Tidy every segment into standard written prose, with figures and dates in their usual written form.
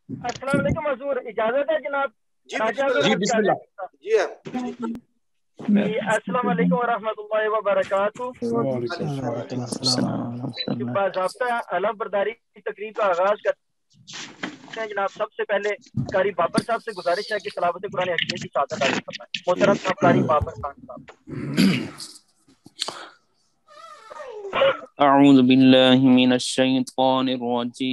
السلام علیکم حضور، اجازت ہے جناب؟ جی جی بسم اللہ. جی جی السلام علیکم ورحمۃ اللہ وبرکاتہ. وعلیکم السلام. باضابطہ علم برداری کی تقریب کا آغاز کرتے ہیں جناب. سب سے پہلے قاری بابر صاحب سے گزارش ہے کہ تلاوت قرآن حکیم کی سعادت حاصل فرمائیں. محترم صاحب قاری بابر خان صاحب. اعوذ باللہ من الشیطان الرجیم.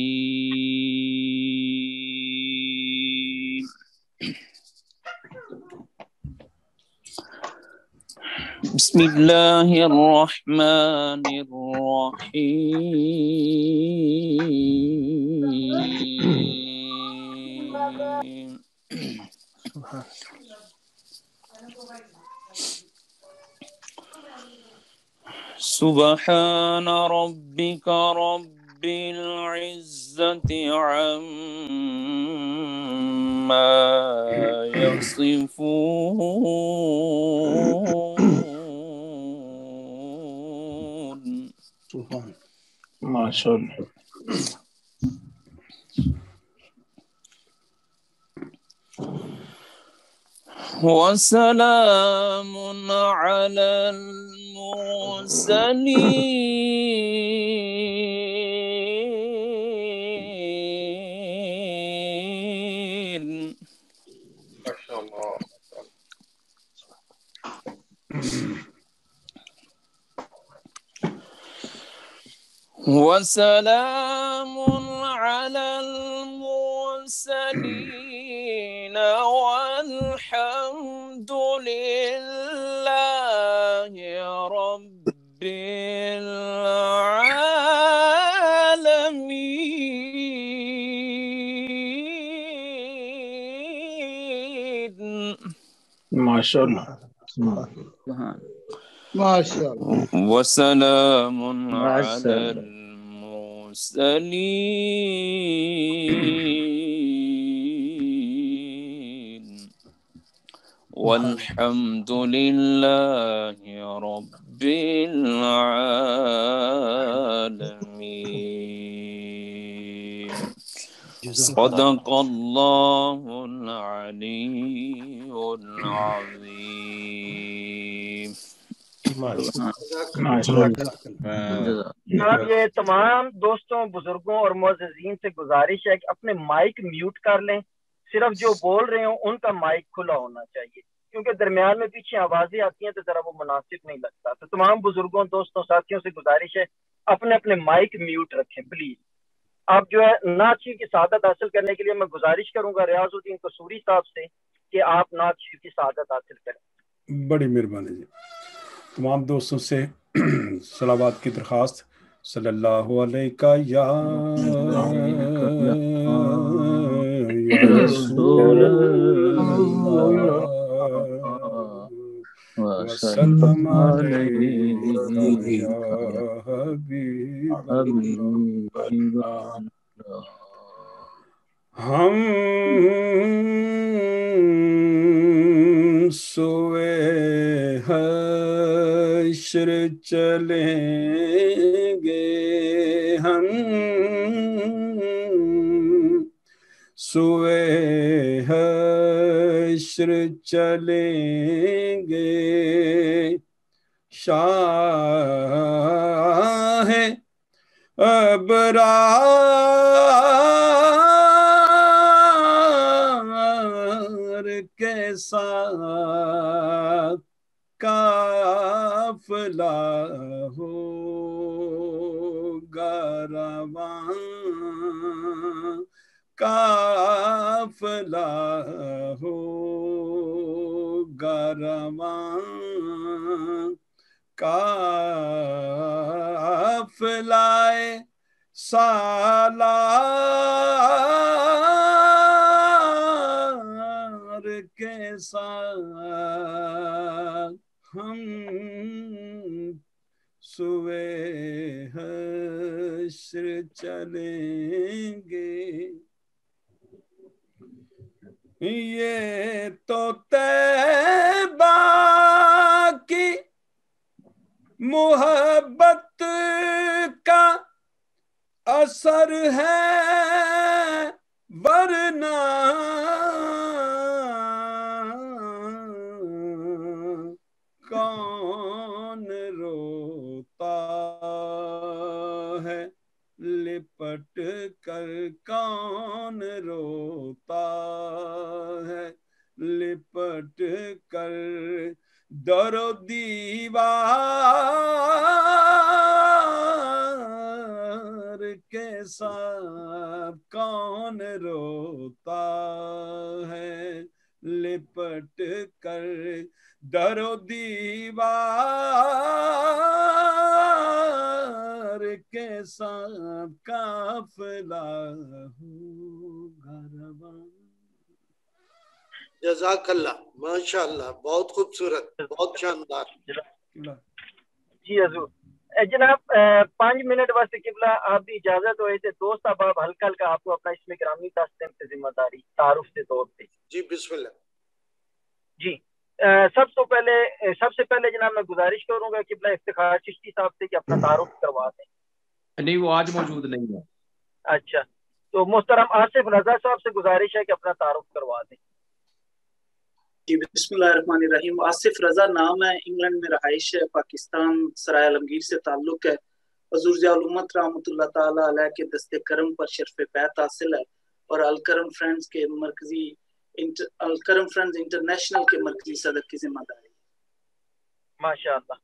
بسم اللہ الرحمن الرحیم. سبحان ربک رب العزة عما يصفون. ماشاء اللہ. وسلام على المرسلين. وسلام على المرسلين والحمد لله رب العالمين. ماشاء اللہ. وسلام على المرسلين والحمد لله رب العالمين. صدق الله العلي العظيم. جناب یہ تمام دوستوں، بزرگوں اور معززین سے گزارش ہے کہ اپنے مائک میوٹ کر لیں. صرف جو بول رہے ہوں ان کا مائک کھلا ہونا چاہیے، کیونکہ درمیان میں پیچھے آوازیں آتی ہیں تو ذرا وہ مناسب نہیں لگتا. تو تمام بزرگوں، دوستوں، ساتھیوں سے گزارش ہے اپنے اپنے مائک میوٹ رکھیں پلیز. آپ جو ہے نعت شریف کی سعادت حاصل کرنے کے لیے میں گزارش کروں گا ریاض الدین قصوری صاحب سے کہ آپ نعت شریف کی سعادت حاصل کریں. بڑی مہربانی جی. تمام دوستوں سے صلوات کی درخواست. صلی اللہ علیہ یا رسول اللہ وسلم علیہ یا حبیب اللہ. ہم سوئے حشر چلیں گے، ہم سوئے حشر چلیں گے. شاہ ابرار کے ساتھ قافلہ ہوگا رواں، قافلہ ہوگا رواں، قافلہ سالار کے ساتھ ہم سوئے حشر چلیں گے. یہ تو طیبہ کی محبت کا اثر ہے، ورنہ کون روتا ہے لپٹ کر، کون روتا ہے لپٹ کر، در و دیوار کے ساتھ کون روتا ہے لپٹ کر، در و دیوار کے ساتھ قافلہ ہوگا روان۔ جزاک اللہ، ماشاء اللہ، بہت خوبصورت، بہت شاندار۔ جی حضور جناب 5 منٹ واسطے قبلہ آپ کی اجازت ہوئے تو دوست احباب ہلکا ہلکا آپ کو اپنا اس میں گرامی دستیں سے ذمہ داری تعارف کے طور پہ۔ جی بسم اللہ۔ جی سب سے پہلے جناب میں گزارش کروں گا قبلہ افتخار چشتی صاحب سے کہ اپنا تعارف کروا دیں۔ نہیں وہ آج موجود نہیں ہے۔ اچھا تو محترم آصف رضا صاحب سے گزارش ہے کہ اپنا تعارف کروا دیں۔ جی بسم اللہ الرحمن الرحیم۔ آصف رضا نام ہے، انگلینڈ میں رہائش ہے، پاکستان سرائے عالمگیر سے تعلق ہے۔ حضور ضیاء الامت رحمۃ اللہ تعالی علیہ کے دست کرم پر شرف بیعت حاصل ہے اور الکرم فرینڈز کے مرکزی الکرم فرینڈز انٹرنیشنل کے مرکزی صدر کی ذمہ داری۔ ماشاء اللہ۔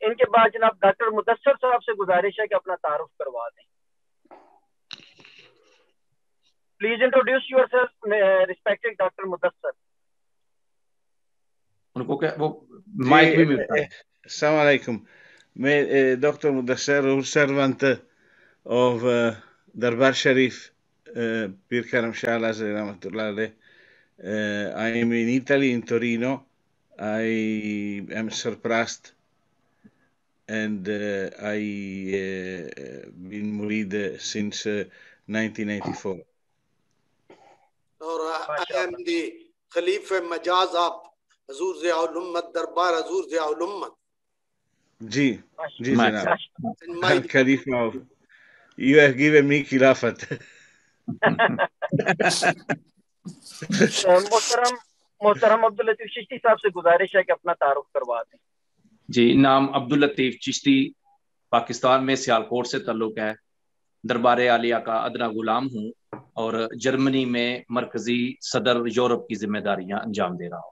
ان کے بعد جناب ڈاکٹر مدثر صاحب سے گزارش ہے کہ اپنا تعارف کروا دیں۔ Please introduce yourself respected doctor Mudassar. ان کو کیا وہ مائک بھی ملتا ہے۔ السلام علیکم، میں ڈاکٹر مدثر ہوں، سرونٹ آف دربار شریف پیر کرم شاہ الازہری رحمۃ اللہ علیہ۔ I am in Italy, in Torino. I am surprised and I been murid since 1994. اور I am the خلیفہ مجاز آپ حضور ضیاء الامت، دربار حضور ضیاء الامت۔ جی جی جناب، خلیفہ of you have given me خلافت۔ محترم عبداللطیف چشتی صاحب سے گزارش ہے کہ اپنا تعارف کروا دیں۔ جی نام عبداللطیف چشتی، پاکستان میں سیالکوٹ سے تعلق ہے، دربار عالیہ کا ادنا غلام ہوں اور جرمنی میں مرکزی صدر یورپ کی ذمہ داریاں انجام دے رہا ہوں۔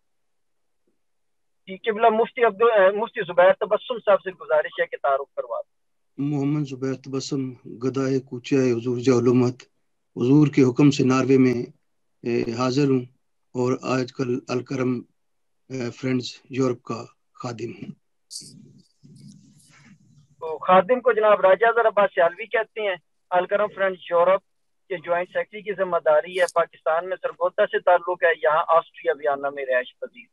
جی قبلہ مفتی زبیر تبسم صاحب سے گزارش ہے کہ تعارف کروا دیں۔ محمد زبیر تبسم، گدائے کوچہ حضور ضیاء الامت، حضور کے حکم سے ناروے میں حاضر ہوں اور آج کل الکرم فرینڈز یورپ کا خادم ہوں۔ تو خادم کو جناب راجہ عباس سیالوی کہتے ہیں، الکرم فرینڈز یورپ کے جوائنٹ سیکرٹری کی ذمہ داری ہے، پاکستان میں سرگودا سے تعلق ہے، یہاں آسٹریا ویانا میں رہائش پذیر۔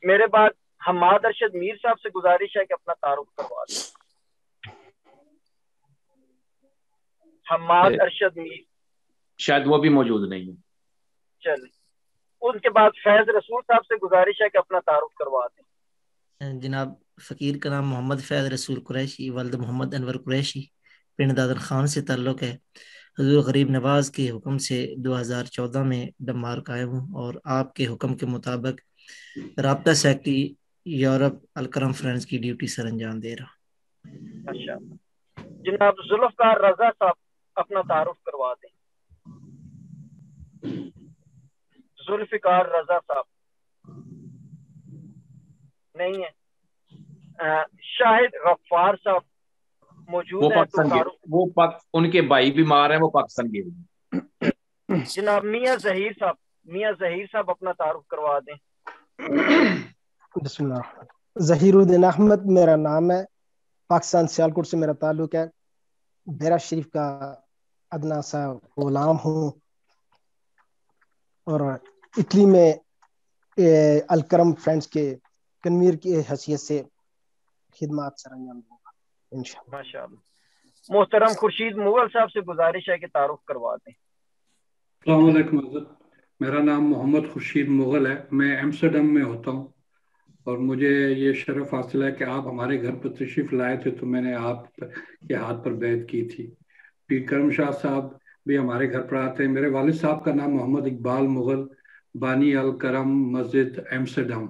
میرے بعد حماد ارشد میر صاحب سے گزارش ہے کہ اپنا تعارف کروا دیں۔ حماد ارشد میر شاید وہ بھی موجود نہیں ہے۔ چلیں، ان کے بعد فیض رسول صاحب سے گزارش ہے کہ اپنا تعارف کروا دیں۔ جناب فقیر کا نام محمد فیض رسول قریشی، والد محمد انور قریشی، پنڈ دادر خان سے تعلق ہے۔ حضور غریب نواز کے حکم سے 2014 میں ڈنمارک قائم ہوں اور آپ کے حکم کے مطابق رابطہ سیکرٹری یورپ الکرم فرینڈز کی ڈیوٹی سر انجام دے رہا ہوں۔ اچھا جناب ذوالفقار رضا صاحب اپنا تعارف کروا دیں۔ ذوالفقار رضا صاحب نہیں ہے۔ شاہد غفار صاحب موجود ہیں تو ان کے بھائی بیمار ہیں، وہ پاکستان گئے ہوئے ہیں۔ جناب میاں ظہیر صاحب اپنا تعارف کروا دیں۔ بسم اللہ، ظہیر الدین احمد میرا نام ہے، پاکستان سیالکوٹ سے میرا تعلق ہے، بیرا شریف کا ادنا سا غلام ہوں اور اٹلی میں الکرم فرینڈز کے کنویر کی حیثیت سے خدمات سر انجام دوں گا انشاءاللہ۔ ماشاءاللہ۔ محترم خورشید مغل صاحب سے گزارش ہے کہ تعارف کروا دیں۔ السلام علیکم حضرت، میرا نام محمد خورشید مغل ہے، میں ایمسٹرڈم میں ہوتا ہوں اور مجھے یہ شرف حاصل ہے کہ آپ ہمارے گھر پر تشریف لائے تھے تو میں نے آپ کے ہاتھ پر بیعت کی تھی۔ پیر کرم شاہ صاحب بھی ہمارے گھر پر آتے ہیں. میرے والد صاحب کا نام محمد اقبال مغل، بانی الکرم مسجد ایمسٹرڈم.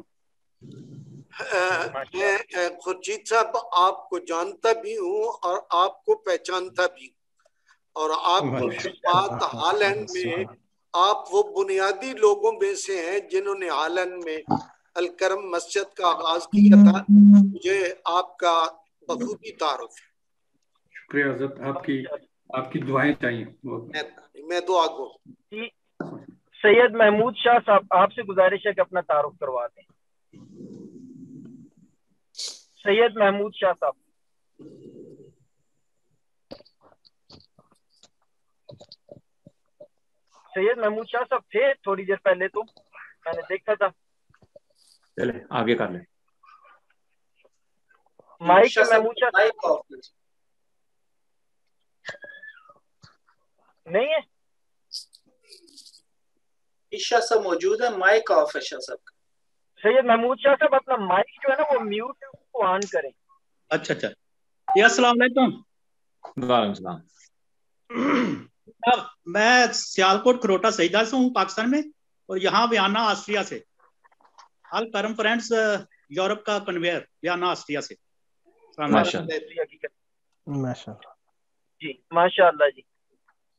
میں خورشید صاحب آپ کو جانتا بھی ہوں اور آپ کو پہچانتا بھی ہوں، اور آپ کی بات ہالینڈ میں آپ وہ بنیادی لوگوں میں سے ہیں جنہوں نے ہالینڈ میں الکرم مسجد کا آغاز کیا تھا. مجھے آپ کا بخوبی تعارف ہے. شکریہ حضرت، آپ کی دعائیں چاہیے. میں دعا گو. سید محمود شاہ صاحب، آپ سے گزارش ہے کہ اپنا تعارف کروا دیں. سید محمود شاہ صاحب. سید محمود شاہ صاحب تھے تھوڑی دیر پہلے، تو میں نے دیکھا تھا. چلے آگے کر لیں. مائک محمود شاہ صاحب نہیں ہے. شاہ صاحب موجود ہے، مائک آف ہے شاہ صاحب کا. سید محمود شاہ صاحب اپنا مائک جو ہے نا وہ میوٹ کو آن کریں. اچھا یہ السلام علیکم. وعلیکم السلام. میں سیالکوٹ کروٹا سیدہ سے ہوں پاکستان میں، اور یہاں ویانا آسٹریا سے. الکرم فرینڈز یورپ کا کنویئر ویانا آسٹریا سے. جی ماشاء اللہ جی.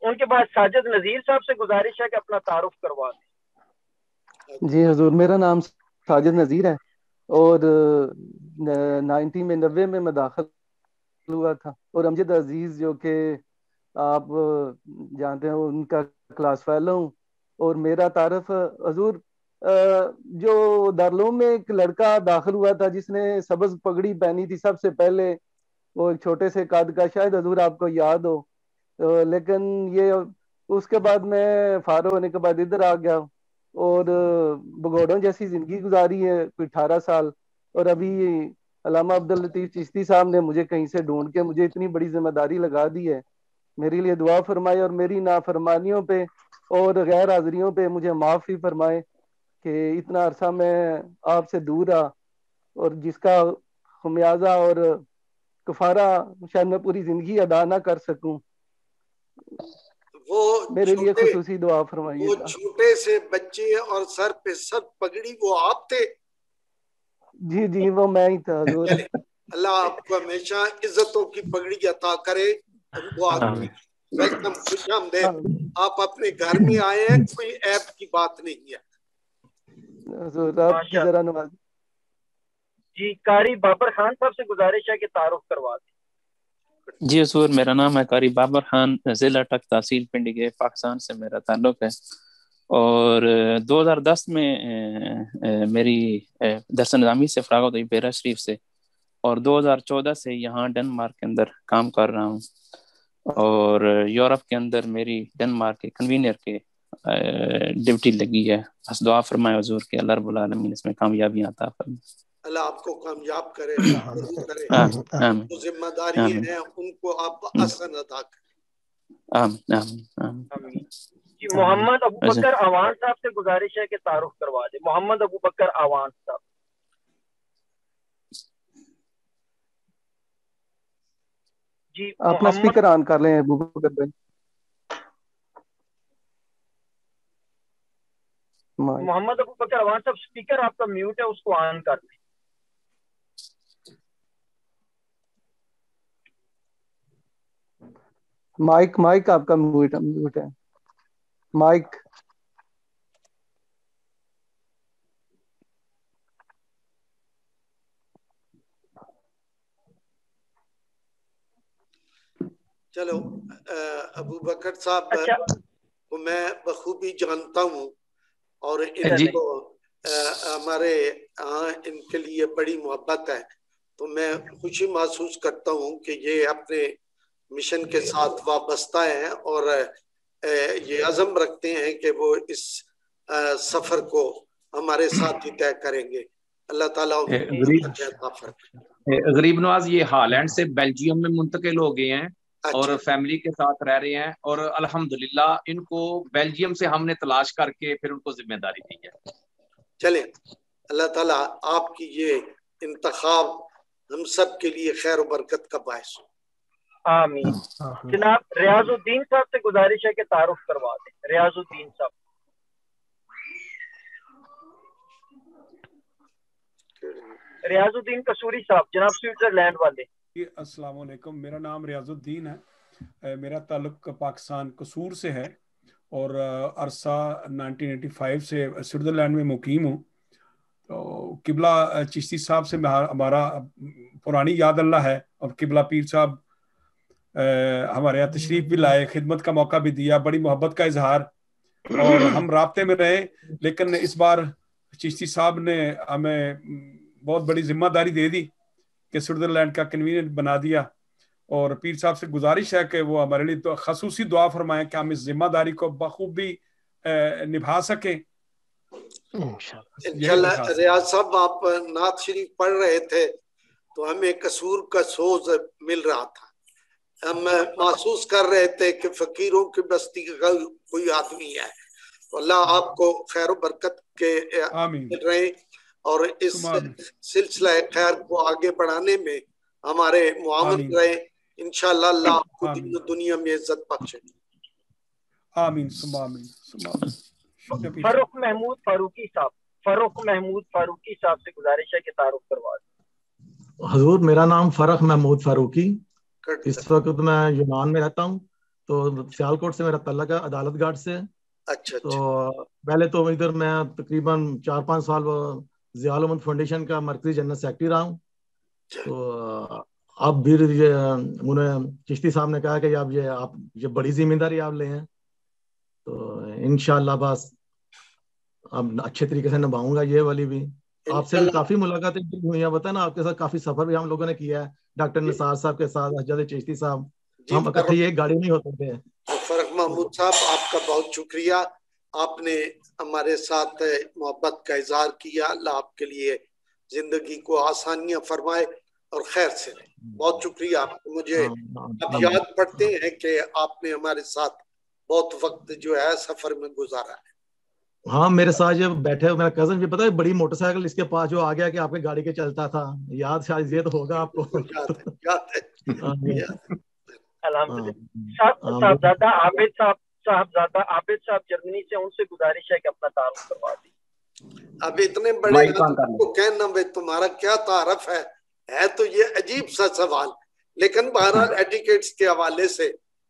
ان کے بعد ساجد نذیر صاحب سے گزارش ہے کہ اپنا تعارف کروا دیں. جی حضور، میرا نام ساجد نذیر ہے، اور 90 میں داخل ہوا تھا، اور امجد عزیز جو کہ آپ جانتے ہیں ان کا کلاس فیلو ہوں. اور میرا تعارف حضور جو دارالعلوم میں ایک لڑکا داخل ہوا تھا جس نے سبز پگڑی پہنی تھی سب سے پہلے، وہ ایک چھوٹے سے قد کا، شاید حضور آپ کو یاد ہو. لیکن یہ اس کے بعد میں فارغ ہونے کے بعد ادھر آ گیا اور بگوڑوں جیسی زندگی گزاری ہے کوئی 18 سال. اور ابھی علامہ عبداللطیف چشتی صاحب نے مجھے کہیں سے ڈھونڈ کے مجھے اتنی بڑی ذمہ داری لگا دی ہے. میرے لیے دعا فرمائے اور میری نافرمانیوں پہ اور غیر حاضریوں پہ مجھے معافی فرمائے کہ اتنا عرصہ میں آپ سے دور رہا، اور جس کا خمیازہ اور کفارہ شاید میں پوری زندگی ادا نہ کر سکوں. وہ میرے لیے خصوصی دعا فرمائیے. وہ چھوٹے سے بچے اور سر پہ سب پگڑی وہ آپ تھے؟ جی وہ میں ہی تھا حضور. اللہ آپ کو ہمیشہ عزتوں کی پگڑی عطا کرے. ویلکم، خوش آمدید. آپ اپنے گھر میں آئے ہیں، کوئی عیب کی بات نہیں ہے. حضور آپ کی ذرا نواز. جی قاری بابر خان صاحب سے گزارش ہے کہ تعارف کروا دیں. جی حضور، میرا نام ہے قاری بابر خان، ضلع ٹک تحصیل پنڈی گئے، پاکستان سے میرا تعلق ہے. اور 2010 میں میری درس نظامی سے فراغت ہوئی بیرا شریف سے، اور 2014 سے یہاں ڈنمارک کے اندر کام کر رہا ہوں. اور یورپ کے اندر میری ڈنمارک کے کنوینر کے ڈیوٹی لگی ہے. بس دعا فرمائے حضور کہ اللہ رب العالمین اس میں کامیابی عطا فرمائے. اللہ آپ کو کامیاب کرے، جو ذمہ داری ہیں ان کو آپ آسان ادا کریں. جی محمد ابو بکر اوان صاحب سے گزارش ہے کہ تعارف کروا دیں. محمد ابو بکر اوان صاحب. جی اپنا اسپیکر آن کر لیں ابو بکر بھائی. محمد ابو بکر اوان صاحب اسپیکر آپ کا میوٹ ہے، اس کو آن کر لیں. مائک آپ کا میوٹ ہے. مائک چلو ابو بکر صاحب کو میں بخوبی جانتا ہوں، اور ان کو ہمارے ان کے لیے بڑی محبت ہے. تو میں خوشی محسوس کرتا ہوں کہ یہ اپنے مشن کے ساتھ وابستہ ہیں اور یہ عزم رکھتے ہیں کہ وہ اس سفر کو ہمارے ساتھ ہی طے کریں گے. اللہ تعالیٰ غریب نواز یہ ہالینڈ سے بیلجیم میں منتقل ہو گئے ہیں اور فیملی کے ساتھ رہ رہے ہیں، اور الحمدللہ ان کو بیلجیم سے ہم نے تلاش کر کے پھر ان کو ذمہ داری دی ہے. چلیں اللہ تعالیٰ آپ کی یہ انتخاب ہم سب کے لیے خیر و برکت کا باعث ہو. आमीन। जनाब रियाजुद्दीन साहब से गुजारिश है कि तारुफ करवा दें। रियाजुद्दीन साहब। रियाजुद्दीन कसूरी साहब, जनाब स्विट्जरलैंड वाले। अस्सलाम वालेकुम, मेरा नाम रियाजुद्दीन है। मेरा ताल्लुक पाकिस्तान कसूर से है और अरसा 1985 से स्विट्जरलैंड में मुकीम हूँ। तो किबला चिश्ती साहब से हमारा पुरानी याद अल्लाह है और किबला पीर साहब हमारे यहाँ तशरीफ भी लाए, खिदमत का मौका भी दिया, बड़ी मोहब्बत का इजहार, और हम राब्ते में रहे। लेकिन इस बार चिश्ती साहब ने हमें बहुत बड़ी जिम्मेदारी दे दी कि स्विट्जरलैंड का कन्वीनर बना दिया, और पीर साहब से गुजारिश है कि वो हमारे लिए तो खसूसी दुआ फरमाएं कि हम इस जिम्मेदारी को बखूबी निभा सकें इंशाल्लाह। रियाज साहब, आप नात शरीफ पढ़ रहे थे तो हमें कसूर का सोज मिल रहा था। हम महसूस कर रहे थे कि फकीरों की बस्ती का कोई आदमी है। तो अल्लाह आपको खैर बरकत के मिल रहे और इस सिलसिला खैर को आगे बढ़ाने में हमारे मुआविन रहे। इंशाल्लाह अल्लाह आपको दुनिया में इज्जत बख्शे। आमीन। फरूक महमूद फारूकी साहब, फरूक महमूद फारूकी साहब से गुजारिश है कि तारुफ करवा दें। हुजूर, मेरा नाम फरख महमूद फारूकी। इस वक्त मैं यूनान में रहता हूँ। तो सियालकोट से मेरा तल्लक है, अदालत गार्ड से। अच्छा। तो पहले तो इधर मैं तकरीबन 4-5 साल ज़िया उल उम्मत फाउंडेशन का मरकजी जनरल सेक्रेटरी रहा हूँ। तो अब भी उन्हें चिश्ती साहब ने कहा कि आप ये बड़ी जिम्मेदारी आप ले हैं, तो इंशाल्लाह बस अब अच्छे तरीके से निभाऊंगा ये वाली भी। आपसे भी काफी मुलाकातें हुई हैं, बताया ना, आपके साथ काफी सफर भी हम लोगों ने किया है, डॉक्टर निसार साहब के साथ, हजरत चिश्ती साहब, हम इकट्ठे एक गाड़ी में होते थे। फरक महमूद साहब, आपका बहुत शुक्रिया, आपने हमारे साथ मोहब्बत का इजहार किया। अल्लाह आपके लिए जिंदगी को आसानियां फरमाए और खैर से रहे। बहुत शुक्रिया आपको। मुझे अब याद पड़ते हैं कि आपने हमारे साथ बहुत वक्त जो है सफर में गुजारा है। हाँ, मेरे साथ जब बैठे मेरा कजन भी, पता है, बड़ी मोटरसाइकिल इसके पास जो आ गया कि आपके गाड़ी के चलता था, याद शायद ये तो होगा आपको। साहबजादा आबिद साहब जर्मनी से, उनसे गुजारिश है कि अपना तारुफ करवा दी। अब इतने बड़े को कहना भाई तुम्हारा क्या तारफ है तो ये अजीब सा सवाल, लेकिन बहरहाल एटिकेट्स के हवाले से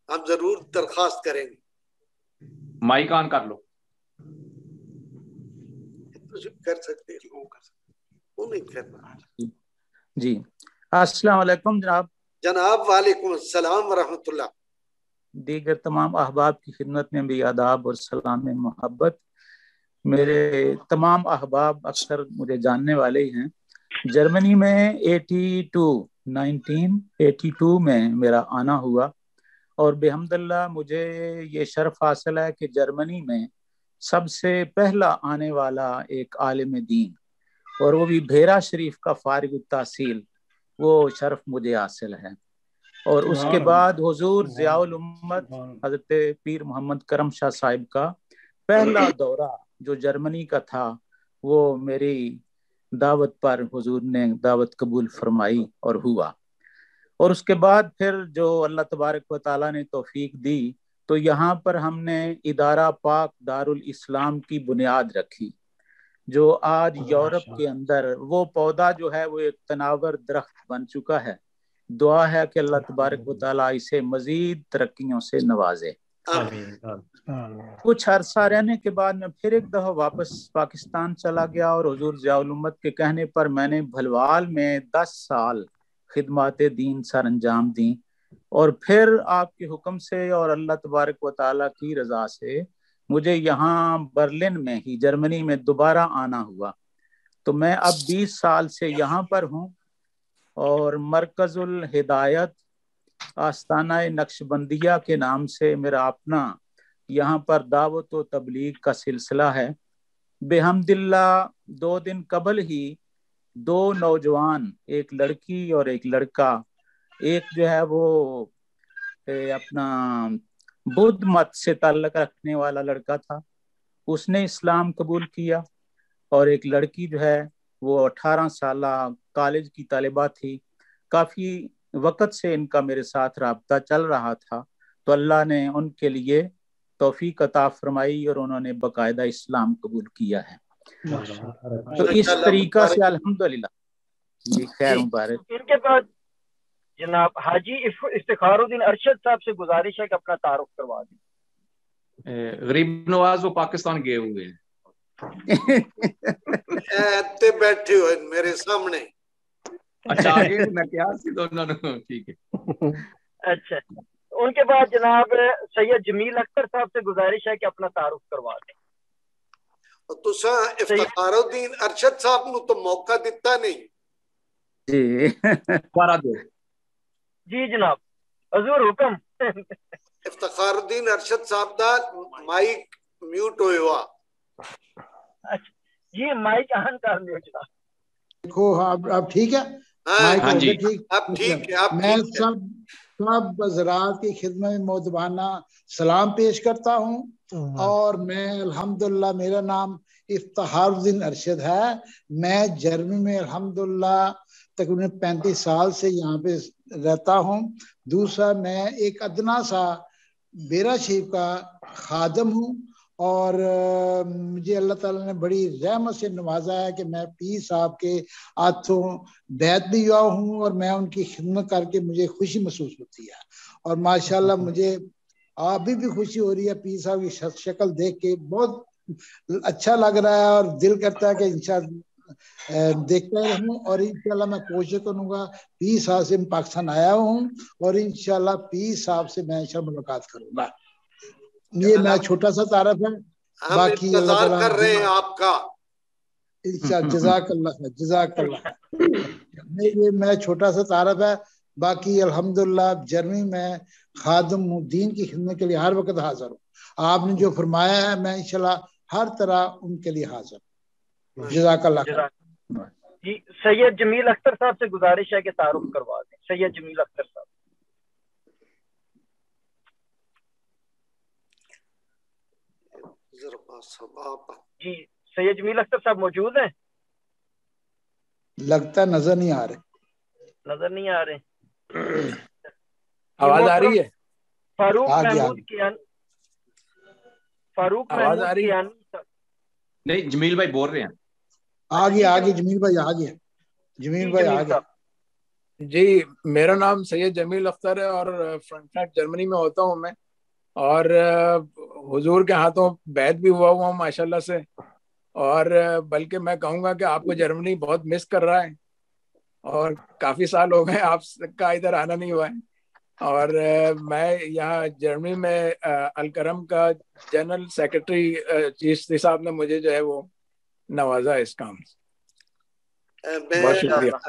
हम जरूर दरखास्त करेंगे। माइक ऑन कर लो। कर सकते हैं, वो नहीं करना। जी, अस्सलाम वालेकुम जनाब। जनाब वालेकुम अस्सलाम व रहमतुल्लाह। दीगर तमाम अहबाब की खिदमत में भी आदाब और सलाम मोहब्बत। मेरे तमाम अहबाब अक्सर मुझे जानने वाले ही हैं। जर्मनी में 1982 में मेरा आना हुआ और बेहमदुल्लाह मुझे ये शर्फ हासिल है कि जर्मनी में सबसे पहला आने वाला एक आलिम दीन, और वो भी भेरा शरीफ का फारिग तहसील, वो शर्फ मुझे हासिल है। और उसके बाद हुजूर ज़िया उल उम्मत हज़रत पीर मोहम्मद करम शाह साहिब का पहला दौरा जो जर्मनी का था, वो मेरी दावत पर हुजूर ने दावत कबूल फरमाई और हुआ। और उसके बाद फिर जो अल्लाह तबारक व तआला ने तौफीक दी, तो यहाँ पर हमने इदारा पाक दारुल इस्लाम की बुनियाद रखी, जो आज यूरोप के अंदर वो पौधा जो है वो एक तनावर दरख्त बन चुका है। दुआ है कि अल्लाह तबारक व तआला इसे मजीद तरक्कियों से नवाजे। कुछ अरसा रहने के बाद मैं फिर एक दफा वापस पाकिस्तान चला गया और हुजूर ज़िया उल उम्मत के कहने पर मैंने भलवाल में 10 साल खिदमत दीन सर अंजाम दी, और फिर आपके हुक्म से और अल्लाह तबारक व तआला की रजा से मुझे यहाँ बर्लिन में ही जर्मनी में दोबारा आना हुआ। तो मैं अब 20 साल से यहाँ पर हूँ और मरकजुल हिदायत आस्ताना नक्शबंदिया के नाम से मेरा अपना यहाँ पर दावत व तबलीग का सिलसिला है। बेहमदिल्ला 2 दिन कबल ही 2 नौजवान, एक लड़की और एक लड़का, एक जो है वो अपना बुद्ध मत से ताल्लुक रखने वाला लड़का था, उसने इस्लाम कबूल किया, और एक लड़की जो है वो 18 साल कॉलेज की तालिबा थी, काफ़ी वक़्त से इनका मेरे साथ रब्ता चल रहा था, तो अल्लाह ने उनके लिए तौफीक अता फरमाई और उन्होंने बाकायदा इस्लाम कबूल किया है। तो इस तरीका से अल्हम्दुलिल्लाह जी खैर मुबारक। इनके बाद जनाब हाजी इफ्तिखारुद्दीन अरशद साहब से गुजारिश है कि अपना तारुफ करवा दें। गरीब नवाज वो पाकिस्तान गए हुए हैं। बैठे हुए मेरे सामने। अच्छा आगे मैं क्या सी दोनों ठीक है। अच्छा उनके बाद जनाब सैयद जमील अख्तर साहब से गुजारिश है कि अपना तारुफ करवा दें। तुसा इफ्तिखारुद्दीन अरशद साहब नु तो मौका दिता नहीं जी। दोबारा दो जी जनाब हजूर हुक्म। इफ्तिखारुद्दीन अरशद साहब दा माइक म्यूट होया। अच्छा जी माइक ऑन कर लियो जनाब। देखो अब ठीक है। हाँ जी ठीक, अब ठीक है। मैं सब हज़रात की खिदमत में मोहब्बाना सलाम पेश करता हूँ और मैं अल्हम्दुलिल्लाह मेरा नाम इफ्तिखारुद्दीन अरशद है। मैं जर्मनी में अल्हम्दुलिल्लाह तकरीबन 35 साल से यहाँ पे रहता हूँ। दूसरा मैं एक अदना सा बेरा शरीफ का खादम हूँ और मुझे अल्लाह ताला ने बड़ी रहमत से नवाजा है कि मैं पीर साहब के हाथों बैत भी हुआ हूँ और मैं उनकी खिदमत करके मुझे खुशी महसूस होती है। और माशाल्लाह मुझे अभी भी खुशी हो रही है पीर साहब की शक्ल देख के, बहुत अच्छा लग रहा है और दिल करता है कि इंशाअल्लाह देखता रहूं। और इंशाअल्लाह मैं कोशिश करूंगा, पीर साहब से मैं पाकिस्तान आया हूँ और इंशाअल्लाह पीर साहब से मैं इंशाअल्लाह मुलाकात करूंगा। ये मैं छोटा सा तारफ है, बाकी इंतजार कर रहे हैं आपका। जज़ाकल्लाह। ये मैं छोटा सा तारफ है, बाकी अल्हम्दुलिल्लाह जर्मनी में खादिम दीन की खिदमत के लिए हर वक्त हाजिर हूँ। आपने जो फरमाया है मैं इंशाल्लाह हर तरह उनके लिए हाजिर हूँ। जज़ाकल्लाह। जी सैयद जमील अख्तर साहब से गुजारिश है कि तारुफ करवा दें। सैयद जमील अख्तर साहब। जी सैयद जमील अख्तर साहब मौजूद हैं? लगता नजर नहीं आ रहे। नजर नहीं आ रहे। आवाज आ रही है? फारूक महमूद कियानी। फारूक आवाज आ रही है? नहीं जमील भाई बोल रहे हैं। आगे जमील भाई आ गया। जमील भाई आ गया। जी मेरा नाम सैयद जमील अख्तर है और फ्रैंकफर्ट जर्मनी में होता हूँ मैं, और हुजूर के हाथों बैत भी हुआ माशाल्लाह से। और बल्कि मैं कहूँगा कि आपको जर्मनी बहुत मिस कर रहा है और काफ़ी साल हो गए आपका इधर आना नहीं हुआ है। और मैं यहाँ जर्मनी में अलकरम का जनरल सेक्रेटरी चिश्ती साहब ने मुझे जो है वो नवाजा इस काम से। बहुत शुक्रिया।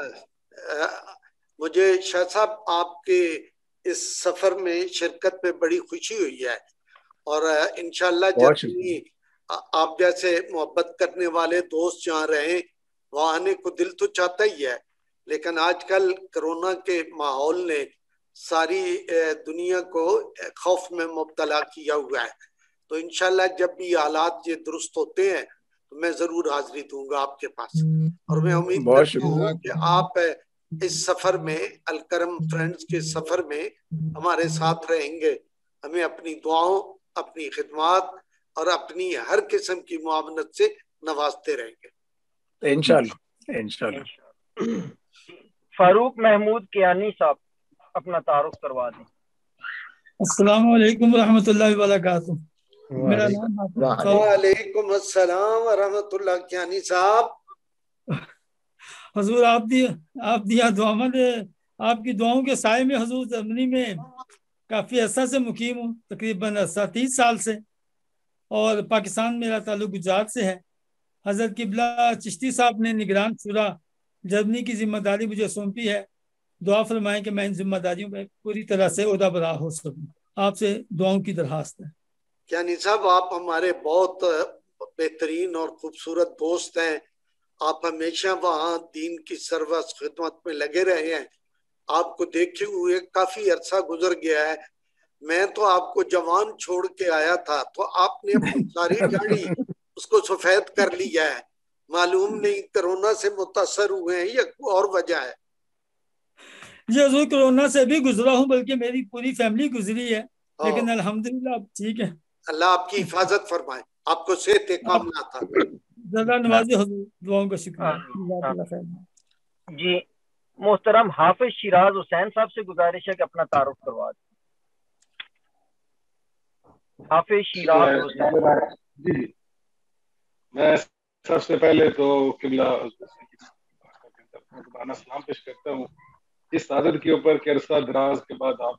मुझे शाह साहब आपके इस सफर में शिरकत में बड़ी खुशी हुई है और इंशाल्लाह जर्मनी आप जैसे मोहब्बत करने वाले दोस्त जहाँ रहे वहाँ आने को दिल तो चाहता ही है, लेकिन आजकल कोरोना के माहौल ने सारी दुनिया को खौफ में मुब्तला किया हुआ है। तो इंशाल्लाह जब भी हालात ये दुरुस्त होते हैं तो मैं जरूर हाजिरी दूंगा आपके पास। और मैं उम्मीद करता हूँ कि आप इस सफर में अलकरम फ्रेंड्स के सफर में हमारे साथ रहेंगे, हमें अपनी दुआओं, अपनी खिदमत और अपनी हर किस्म की मुआवनत से नवाजते रहेंगे इंशाल्लाह। फारूक महमूद कियानी साहब अपना तारुफ करवा दें। अस्सलाम वालेकुम रहमतुल्लाहि व बरकातुहू। मेरा नाम वालेकुम अस्सलाम व रहमतुल्लाह। कियानी साहब हजूर आप दिया दुआमंद, आपकी दुआओं के साए में हजूर जर्मनी में काफ़ी अरसा से मुकीम हूँ, तकरीबन 30 साल से। और पाकिस्तान मेरा ताल्लुक गुजरात से है। हज़रत किबला चिश्ती साहब ने निगरान शुरा जर्मनी की जिम्मेदारी मुझे सौंपी है। दुआ फरमाएं कि मैं इन जिम्मेदारियों में पूरी तरह से ओहदा बरा हो सकूं। आपसे दुआओं की दरखास्त है। कियानी साहब आप हमारे बहुत बेहतरीन और खूबसूरत दोस्त हैं। आप हमेशा वहाँ दीन की सर्वस खिदमत में लगे रहे हैं। आपको देखे हुए काफी अरसा गुजर गया है। मैं तो आपको जवान छोड़ के आया था तो आपने अपनी सारी दाढ़ी उसको सफेद कर लिया है। मालूम नहीं कोरोना से मुतासर हुए हैं या कोई और वजह है? जी हजूर कोरोना से भी गुजरा हूँ, बल्कि मेरी पूरी फैमिली गुजरी है, लेकिन अल्हम्दुलिल्लाह अब ठीक है। अल्लाह आपकी हिफाजत फरमाए, आपको सेहत कामना अता करे। ज़्यादा नवाजी हजूर, दुआओं का शुक्रिया। जी मोहतरम हाफिज शिराज हुसैन साहब से गुजारिश है कि अपना तारुफ करवा दें। हाफिज शिराज हुसैन जी, मैं सबसे पहले तो किबला सलाम पेश करता हूँ इस आदत के ऊपर कि अरसा दराज के बाद आप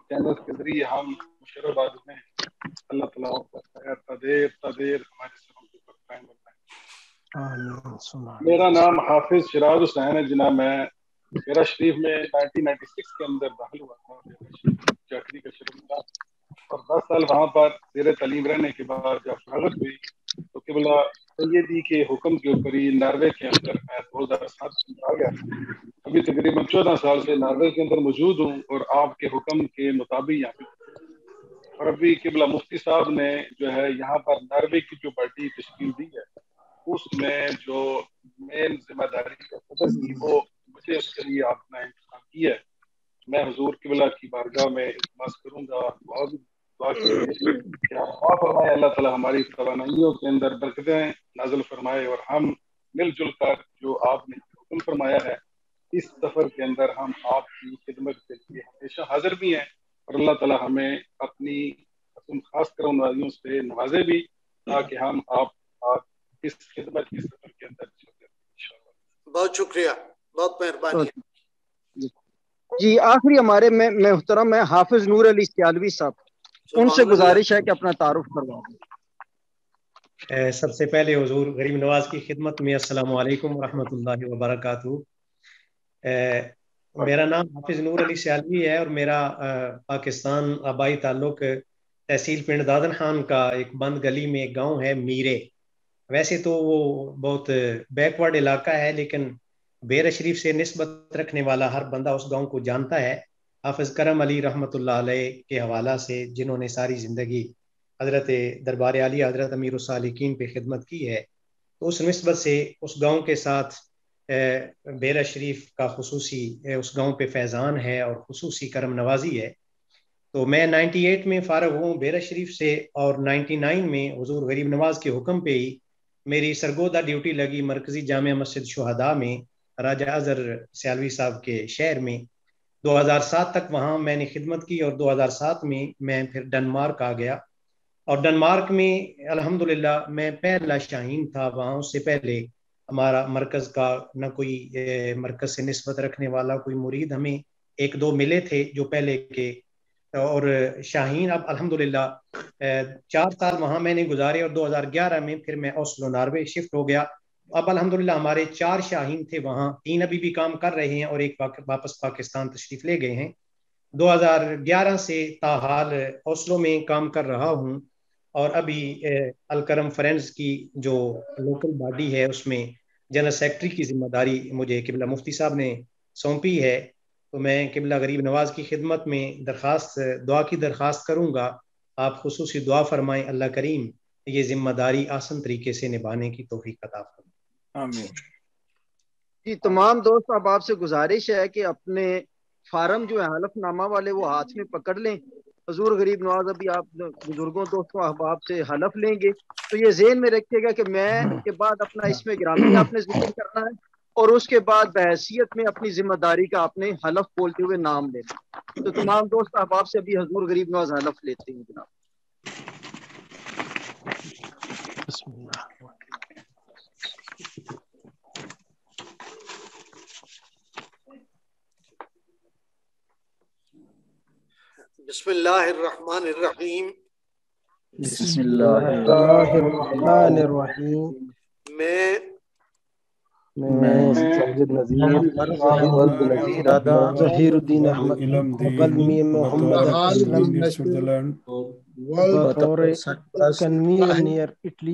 चैनल के जरिए हम मुशर्रफाबाद में अल्लाह ताला तदेर हमारे सबों के ऊपर कायम बनाए। मेरा नाम हाफिज शिराज हुसैन है जनाब। मैं मेरा शरीफ में 1996 के अंदर दाखिल हुआ था चाकरी का शुरू था और 10 साल वहाँ पर जेर तालीम रहने के बाद जब फरागत हुई तो किबला सैयदी के हुक्म के ऊपर ही नॉर्वे के अंदर मैं 2007 में आ गया। अभी तकरीबन 14 साल से नॉर्वे के अंदर मौजूद हूँ और आपके हुक्म के मुताबिक यहाँ पे और अभी किबला मुफ्ती साहब ने जो है यहाँ पर नॉर्वे की जो पार्टी तश्कील दी है उसमें जो मेन जिम्मेदारी थी वो मुझे उसके लिए आपने इंतजाम किया है। मैं हुजूर किबला की बारगाह में इल्तिमास करूंगा, दुआ कीजिए अल्लाह ताला हमारी तवानाइयों के अंदर बरकतें नाज़िल फरमाए और हम मिलजुल कर जो आपने हुक्म फरमाया है इस सफर के अंदर हम आपकी खिदमत के लिए हमेशा हाजिर भी हैं और अल्लाह ताला हमें अपनी खास कर्मचारियों से नवाजे भी ताकि हम आप इस खिदमत के सफर के अंदर चलते। बहुत शुक्रिया, बहुत मेहरबानी। जी आखिरी हमारे में मोहतरम है हाफिज नूर अली सियालवी साहब, उनसे गुजारिश है कि अपना तारुफ करवाएं। सबसे पहले हुजूर गरीब नवाज की खिदमत में अस्सलामु अलैकुम रहमतुल्लाहि व बरकातहू। मेरा नाम हाफिज नूर अली सियालवी है और मेरा पाकिस्तान आबाई ताल्लुक तहसील पिंड दादन खान का एक बंद गली में एक गांव है मीरे। वैसे तो वो बहुत बैकवर्ड इलाका है लेकिन बेर शरीफ से निस्बत रखने वाला हर बंदा उस गांव को जानता है। हाफिज करम अली रहमतुल्लाह अलैह के हवाला से जिन्होंने सारी ज़िंदगी हज़रत दरबार आलिया हज़रत अमीर सालिकीन पे खिदमत की है, तो उस निस्बत से उस गांव के साथ बेरा शरीफ का खुसूसी उस गांव पे फैज़ान है और खुसूसी करम नवाजी है। तो मैं 98 में फ़ारग हूँ बेरा शरीफ से और 99 में हुजूर गरीब नवाज के हुक्म पे ही मेरी सरगोदा ड्यूटी लगी मरकज़ी जामिया मस्जिद शुहदा में राजा अजहर सियालवी साहब के शहर में। 2007 तक वहाँ मैंने खिदमत की और 2007 में मैं फिर डेनमार्क आ गया और डेनमार्क में अल्हम्दुलिल्लाह मैं पहला शाहीन था वहाँ। उससे पहले हमारा मरकज़ का न कोई मरकज़ से निस्बत रखने वाला कोई मुरीद, हमें एक दो मिले थे जो पहले के, और शाहीन अब अल्हम्दुलिल्लाह 4 साल वहाँ मैंने गुजारे और 2011 में फिर मैं ओस्लो नॉर्वे शिफ्ट हो गया। अब अल्हम्दुलिल्लाह हमारे 4 शाहीन थे वहाँ, 3 अभी भी काम कर रहे हैं और एक वापस पाकिस्तान तशरीफ ले गए हैं। 2011 से ताहाल ओस्लो में काम कर रहा हूँ और अभी अलकरम फ्रेंड्स की जो लोकल बॉडी है उसमें जनरल सेक्रेटरी की जिम्मेदारी मुझे किबला मुफ्ती साहब ने सौंपी है। तो मैं किबला गरीब नवाज की खिदमत में दुआ की दरख्वास्त करूँगा, आप खुसूसी दुआ फरमाएं अल्लाह करीम ये जिम्मेदारी आसान तरीके से निभाने की तौफीक अता फरमाए। आमीन। जी तमाम दोस्त अब आपसे गुजारिश है कि अपने फार्म जो है हलफनामा वाले वो हाथ में पकड़ लें। हजूर गरीब नवाज अभी आप बुजुर्गों दोस्तों अहबाब से हलफ लेंगे तो ये ज़हन में रखिएगा कि मैं के बाद अपना इसमें गिरामी आपने जिक्र करना है और उसके बाद बहैसियत में अपनी जिम्मेदारी का आपने हलफ बोलते हुए नाम लेना। तो तमाम दोस्त अहबाब से अभी हजूर गरीब नवाज हलफ लेते हैं जनाब। बिस्मिल्लाहिर्रहमानिर्रहीम। बिस्मिल्लाहिर्रहमानिर्रहीम। मैं ज़हीरुद्दीन अहमद कलमी मोहम्मद बतौर कन्वीनर इटली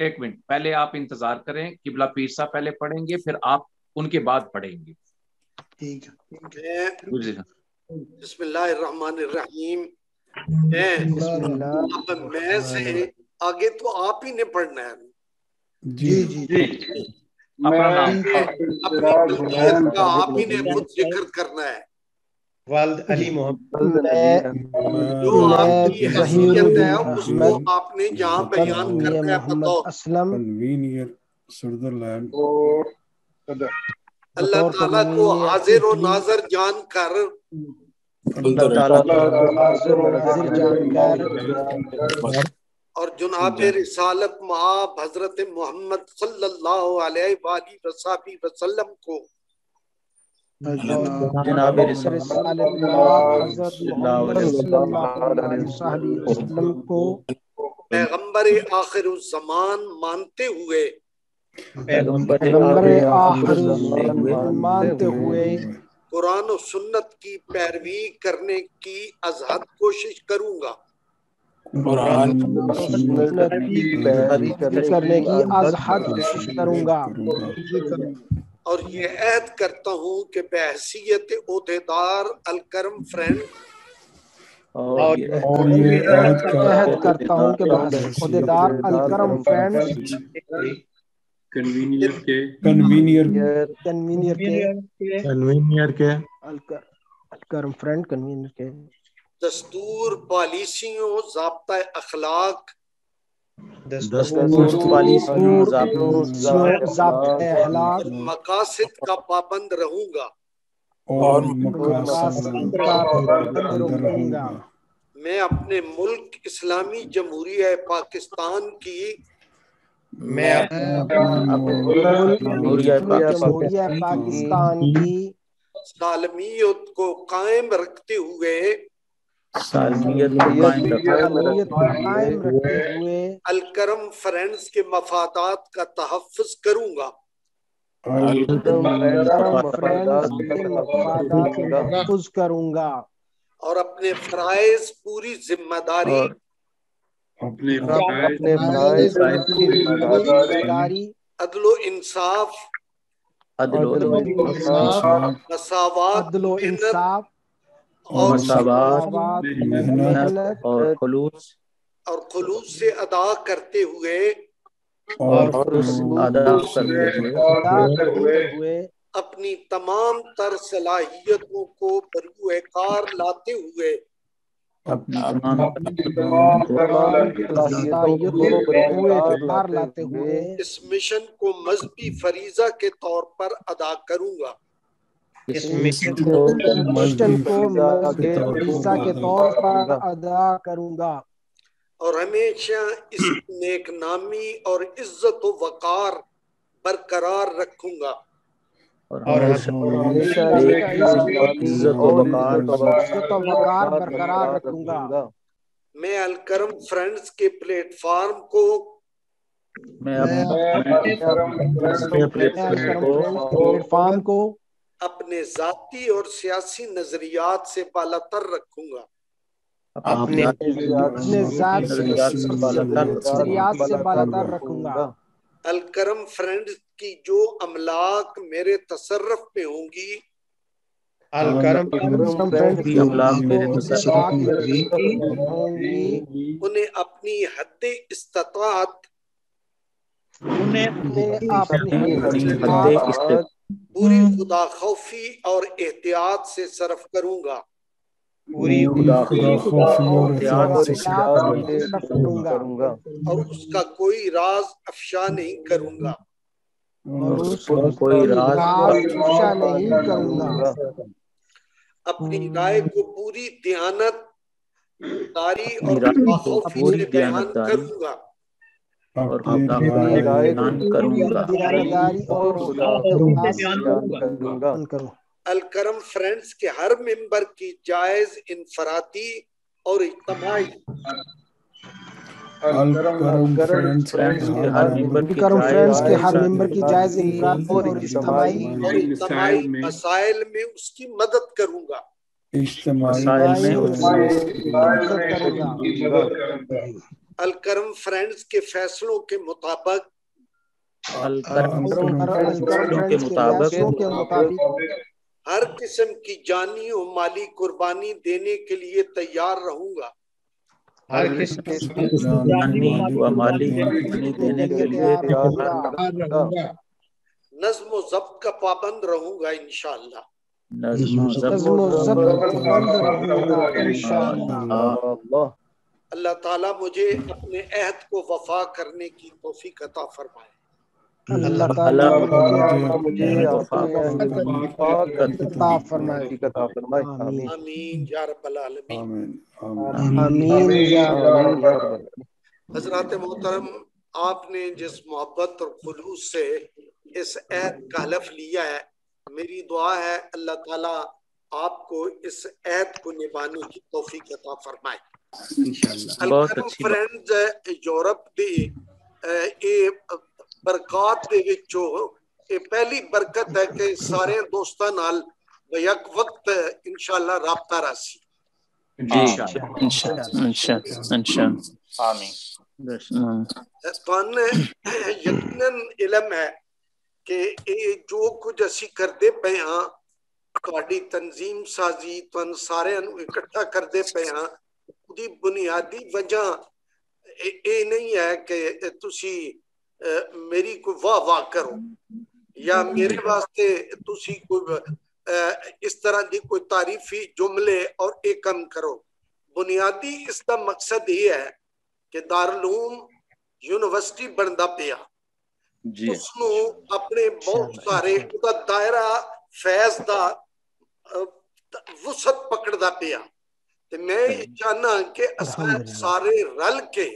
एक मिनट पहले आप इंतजार करें, किबला पीर साहब पहले पढ़ेंगे फिर आप उनके बाद पढ़ेंगे। ठीक है। बिस्मिल्लाहिर्रहमानिर्रहीम। अब मैं से आगे तो आप ही ने पढ़ना है। जी जी जी। अपना नाम अपनी मलकियत का आप ही ने खुद जिक्र करना है। वालिद अली मोहम्मद, जो आपकी हैसियत है उसको आपने जहाँ बयान करना है बताओ। कन्वीनियर स्विट्जरलैंड, अल्लाह ताला को हाजिर और नाजर जानकर और जुनाब रिसालत मआब हजरत मोहम्मद सल्लल्लाहु अलैहि वसल्लम को जनाब रिसालत को पैगंबर आखिर ज़मान मानते हुए कुरान और सुन्नत की पैरवी करने की अज़हद कोशिश करूंगा। और ये अहद करता हूँ कि बहैसियत ओहदेदार अलकरम फ्रेंड और ये अहद करता हूँ कि ओहदेदार अलकरम फ्रेंड्स कन्वीनियर के अलकरम फ्रेंड कन्वीनियर के दस्तूर पॉलिसियों ज़ाब्ता अखलाक मकासद का पाबंद रहूंगा और मैं अपने मुल्क इस्लामी जमहूरिया पाकिस्तान की सालमियत को कायम रखते हुए अलकरम फ्रेंड्स के मफादात का तहफ़्फ़ुज़ करूंगा और अपने फ़राइज़ पूरी जिम्मेदारी अदलो इंसाफ मसावात और खुलूस से अदा करते हुए अपनी तमाम तर सलाहियतों को बरूएकार लाते हुए इस मिशन को मजहबी फरीजा के तौर पर अदा करूंगा। इस मिशन को फरीजा के तौर पर अदा करूंगा और हमेशा इस नेक नामी और इज्जत व वकार बरकरार रखूंगा और हमेशा इज्जत व वकार बरकरार रखूंगा। मैं अलकरम फ्रेंड्स के प्लेटफॉर्म को अपने जाती और सियासी नजरियात से बालातर रखूंगा अलकरम फ्रेंड्स की जो अमलाक मेरे तसर्रुफ में होंगी उन्हें अपनी हद इस्ताअत पूरी खुदा खौफी और एहतियात से सरफ करूंगा और उसका कोई राज अफशा नहीं करूंगा अपनी राय को पूरी दयानतदारी और खौफी से बयान करूंगा अलकरम फ्रेंड्स के हर मेंबर की जायज इनफरादी और इज्तिमाई अलकरम फ्रेंड्स के हर मेंबर की जायज इनफरादी और इज्तिमाई मसाइल में उसकी मदद करूंगा अलकरम फ्रेंड्स के फैसलों के मुताबिक हर किस्म की जानी और माली कुर्बानी देने के लिए तैयार रहूंगा नज़्म व ज़ब्त का पाबंद रहूंगा इंशाअल्लाह। अल्लाह ताला मुझे अपने अहद को वफा करने की तौफीक अता फरमाए। अल्लाह ताला मुझे आमीन या रब्बल आलमीन। आमीन या हज़रात मोहतरम, आपने जिस मोहब्बत और खुलूस से इस अहद का हलफ लिया है, मेरी दुआ है अल्लाह ताला आपको इस अहद को निभाने की तौफीक अता फरमाए इंशाअल्लाह। फ्रेंड्स, यूरोप दी ए बरकत दे विचों ये पहली बरकत है कि सारे दोस्तां नाल यक वक्त इंशाअल्लाह राबता रासी इंशाअल्लाह आमीन। तुहानू यकीनन इल्म है कि ये जो कुछ असी करते पे हाँ, तुहाडी तंजीम साजी तुहानू सारिਆਂ ਨੂੰ इकट्ठा करते पे हाँ, उसकी बुनियादी वजह ये नहीं है कि तुसी मेरी कोई वाह वाह करो या मेरे वास्ते तुसी कोई इस तरह की कोई तारीफी जुमले और एक काम करो। बुनियादी इसका मकसद ये है कि दारुल यूनिवर्सिटी बनता पिया, उसनू अपने बहुत सारे उसका दायरा फैज का वसत पकड़ता पिया। ते मैं ये चाहना कि सारे रल के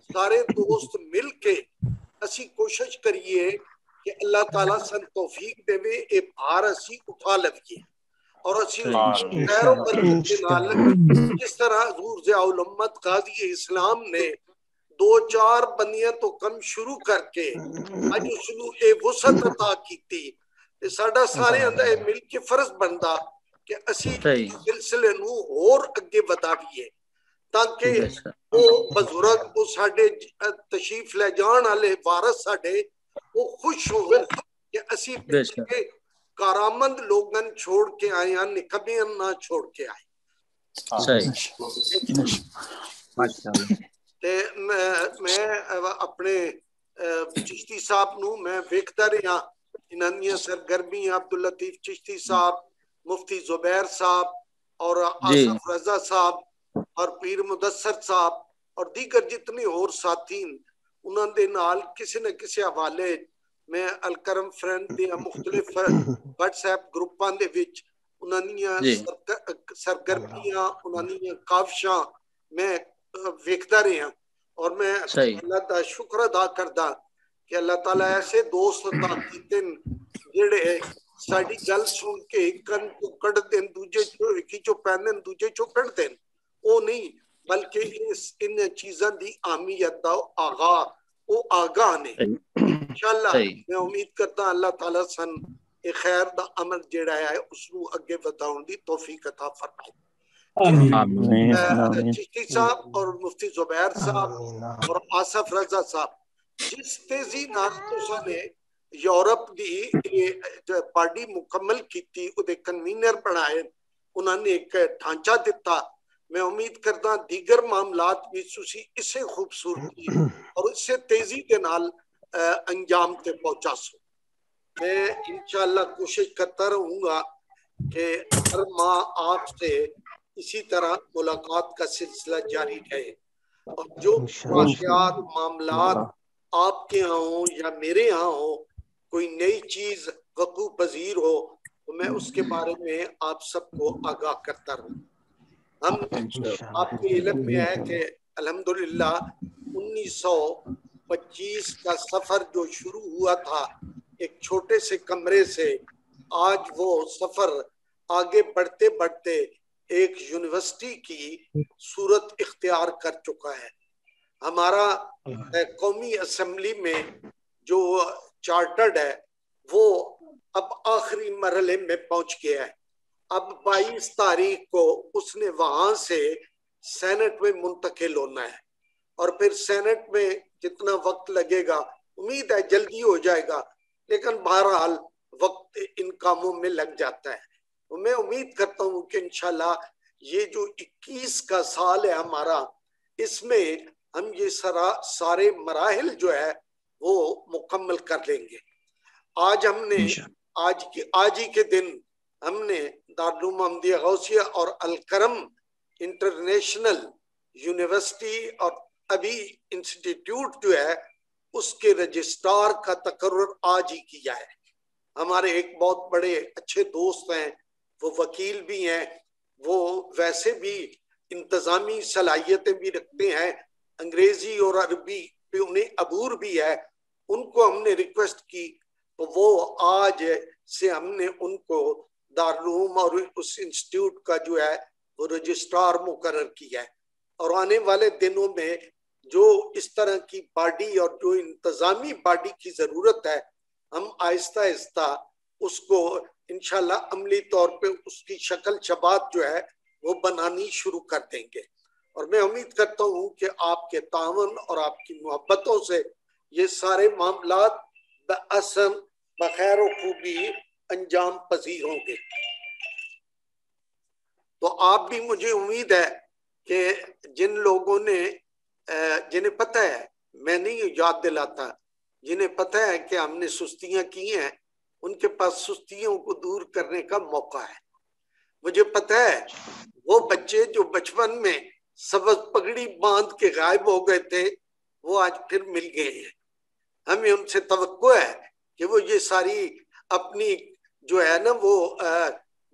सारे दोस्त मिल के असी कोशिश करिए कि अल्लाह ताला सन तौफीक देवे ए भार असी उठा लविए और असी खैरो बरकत के नाल जिस तरह हुजूर ज़ियाउल उम्मत गाज़ी इस्लाम ने 2-4 बंदियां तो कम शुरू करके अज उसनू ए वसत अता कीती ते साडा सारे अंदर मिल के फर्ज बनदा कि असी सिलसिले नू और अगे वधावीए ताकि वो बुजुर्ग वो साडे तशरीफ ले जान वाले वारस साडे वो खुश हो कि असी के कारामंद लोगन छोड़ के आए हैं, निकबियन ना छोड़ के आए। ते मैं अपने चिश्ती साहब नू मैं वेखदा रहा इन्हां दी सरगर्मियां, अब्दुल लतीफ चिश्ती साहब, मुफ्ती जुबैर साहब और आसिफ रजा साहब और पीर मुदस्सर साहब और दीगर जितने और साथी उन्होंने दे नाल किसी न किसी हवाले मैं अलकरम फ्रेंड दे मुख्तलिफ व्हाट्सएप ग्रुपां दे विच उन्हां दी सरगर्मियां उन्हां दी काविशां मैं वेखदा रहा और मैं अल्लाह दा शुक्र अदा करदा कि अल्लाह ताला ऐसे दोस्त अता कीते जेड़े साडी गल सुन के कन को कढ़ देन, दूजे चो पैंदे दूजे चो कढ़ देन, वो नहीं बल्कि इन चीज़ों की अहमियत का आगाह ने। इंशाअल्लाह मैं उम्मीद करता अल्लाह ताला सन ए खैर दा अमल जेड़ा है उसनू अगे वधाउण दी तौफीक अता फरमाए। चिश्ती साहब और मुफ्ती जुबैर साहब और आसिफ रजा साहब जिस तेजी नाल तुसां यूरोप दी पार्टी मुकम्मल की उहदे कन्वीनर बनाए, उन्होंने एक ढांचा दिता, मैं उम्मीद करता दीगर मामलात भी तुसी इसे खूबसूरती और इससे तेजी के नाल अंजाम ते पहुंचा सो। मैं इंशाअल्लाह कोशिश करता रहूंगा कि हर माह आपसे इसी तरह मुलाकात का सिलसिला जारी रहे और जो वाक़यात मामलात आपके यहाँ हो या मेरे यहाँ हो, कोई नई चीज वकू पजीर हो तो मैं उसके बारे में आप सबको आगाह करता रहूं। हम आपके इल्म में है कि अल्हम्दुलिल्लाह 1925 का सफर जो शुरू हुआ था एक छोटे से कमरे से, आज वो सफर आगे बढ़ते बढ़ते एक यूनिवर्सिटी की सूरत इख्तियार कर चुका है। हमारा कौमी असेंबली में जो चार्टर्ड है वो अब आखिरी मरहले में पहुंच गया है। अब 22 तारीख को उसने वहां से सेनेट में मुंतकिल होना है और फिर सेनेट में जितना वक्त लगेगा उम्मीद है जल्दी हो जाएगा, लेकिन बहरहाल वक्त इन कामों में लग जाता है। तो मैं उम्मीद करता हूँ कि इंशाल्लाह ये जो 21 का साल है हमारा, इसमें हम ये सारे मराहिल जो है वो मुकम्मल कर लेंगे। आज हमने आज ही के दिन हमने दारुल अहमदिया गौसिया और अल करम इंटरनेशनल यूनिवर्सिटी और अभी इंस्टीट्यूट जो है उसके रजिस्ट्रार का तकर्रुर आज ही किया है। हमारे एक बहुत बड़े अच्छे दोस्त हैं, वो वकील भी हैं, वो वैसे भी इंतजामी सलाहियतें भी रखते हैं, अंग्रेजी और अरबी पे उन्हें अबूर भी है। उनको हमने रिक्वेस्ट की तो वो आज से हमने उनको दारुल और उस इंस्टीट्यूट का जो है वो रजिस्ट्रार मुकर्रर किया है। और आने वाले दिनों में जो इस तरह की बॉडी और जो इंतजामी बॉडी की जरूरत है, हम आहिस्ता आहिस्ता उसको इंशाल्लाह अमली तौर पे उसकी शक्ल शबात जो है वो बनानी शुरू कर देंगे। और मैं उम्मीद करता हूँ कि आपके तावन और आपकी मोहब्बतों से ये सारे मामलात बअसन बखैर व खूबी अंजाम पजीर होंगे। तो आप भी, मुझे उम्मीद है कि जिन लोगों ने जिन्हें पता है, मैं नहीं याद दिलाता, जिन्हें पता है कि हमने सुस्तियां की हैं, उनके पास सुस्तियों को दूर करने का मौका है। मुझे पता है वो बच्चे जो बचपन में सबज पगड़ी बांध के गायब हो गए थे, वो आज फिर मिल गए हैं। हमें उनसे तवक्को है कि वो ये सारी अपनी जो है ना वो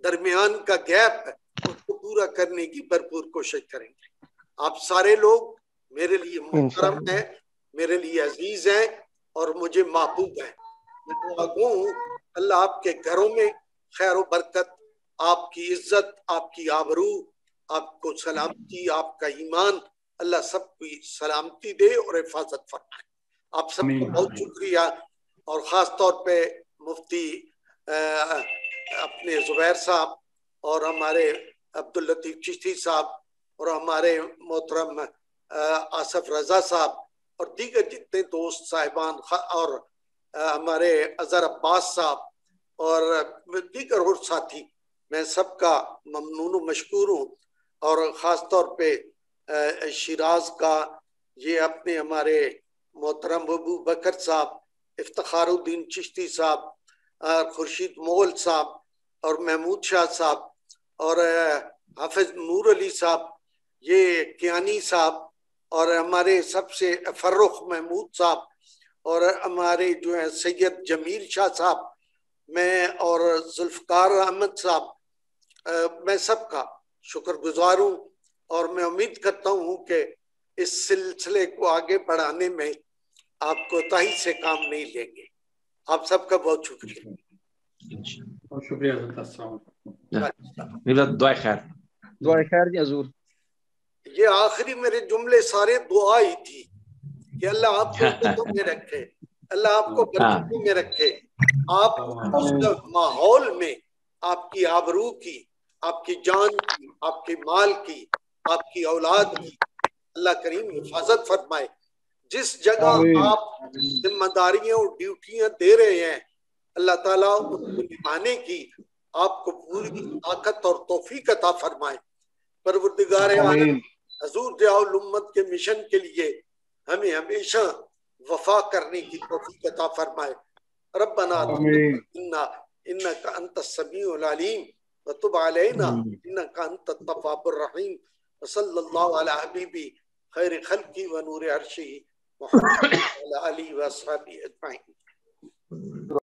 दरमियान का गैप है उसको पूरा करने की भरपूर कोशिश करेंगे। आप सारे लोग मेरे लिए मुहतरम हैं, मेरे लिए अजीज हैं और मुझे महबूब हैं। मैं दुआ गो अल्लाह आपके घरों में खैर व बरकत, आपकी इज्जत, आपकी आबरू, आपको सलामती, आपका ईमान, अल्लाह सबको सलामती दे और हिफाजत फरमाए। आप सबका बहुत शुक्रिया। और ख़ास तौर पे मुफ्ती अपने ज़ुबैर साहब और हमारे अब्दुल लतीफ़ चिश्ती साहब और हमारे मोहतरम आसफ रज़ा साहब और दीगर जितने दोस्त साहिबान और हमारे अज़हर अब्बास साहब और दीगर और साथी, मैं सबका ममनून मशकूर हूँ। और ख़ास तौर पे शिराज का ये अपने हमारे मोहतरम अबू बकर साहब, इफ्तिखारुद्दीन चिश्ती साहब, खुर्शीद मोगल साहब और महमूद शाह साहब और हाफिज नूर अली साहब, ये कियानी साहब और हमारे सबसे फर्रुख महमूद साहब और हमारे जो है सैयद जमील शाह साहब, मैं और जुल्फकार अहमद साहब, मैं सबका शुक्रगुजार हूँ। और मैं उम्मीद करता हूँ कि इस सिलसिले को आगे बढ़ाने में आप कोताही से काम नहीं लेंगे। आप सबका बहुत शुक्रिया। बहुत शुक्रिया। दुआ खैर जी हजूर। ये आखिरी मेरे जुमले सारे दुआ ही थी कि अल्लाह आपको बरकतों में रखे, अल्लाह आपको बरकतों में रखे। आप उस माहौल में आपकी आबरू की, आपकी जान की, आपके माल की, आपकी औलाद की अल्लाह करीम हिफाजत फरमाए। जिस जगह आप जिम्मेदारियां और ड्यूटियां दे रहे हैं, अल्लाह ताला उनको निभाने की आपको पूरी ताकत और तौफीक अता फरमाए। परवरदिगार आलम हजूर ज़ियाउल उम्मत के मिशन के लिए हमें हमेशा वफा करने की तौफीक अता फरमाए। रब्बना इन्नका अंतस समीउल अलीम व तुब अलैना इन्नका अंतत तव्वाबुर रहीम व सल्लल्लाहु अला हबीबी खैर खल्की व नूर अर्शी मुहम्मद व अला आलिहि व अस्हाबिही अजमईन।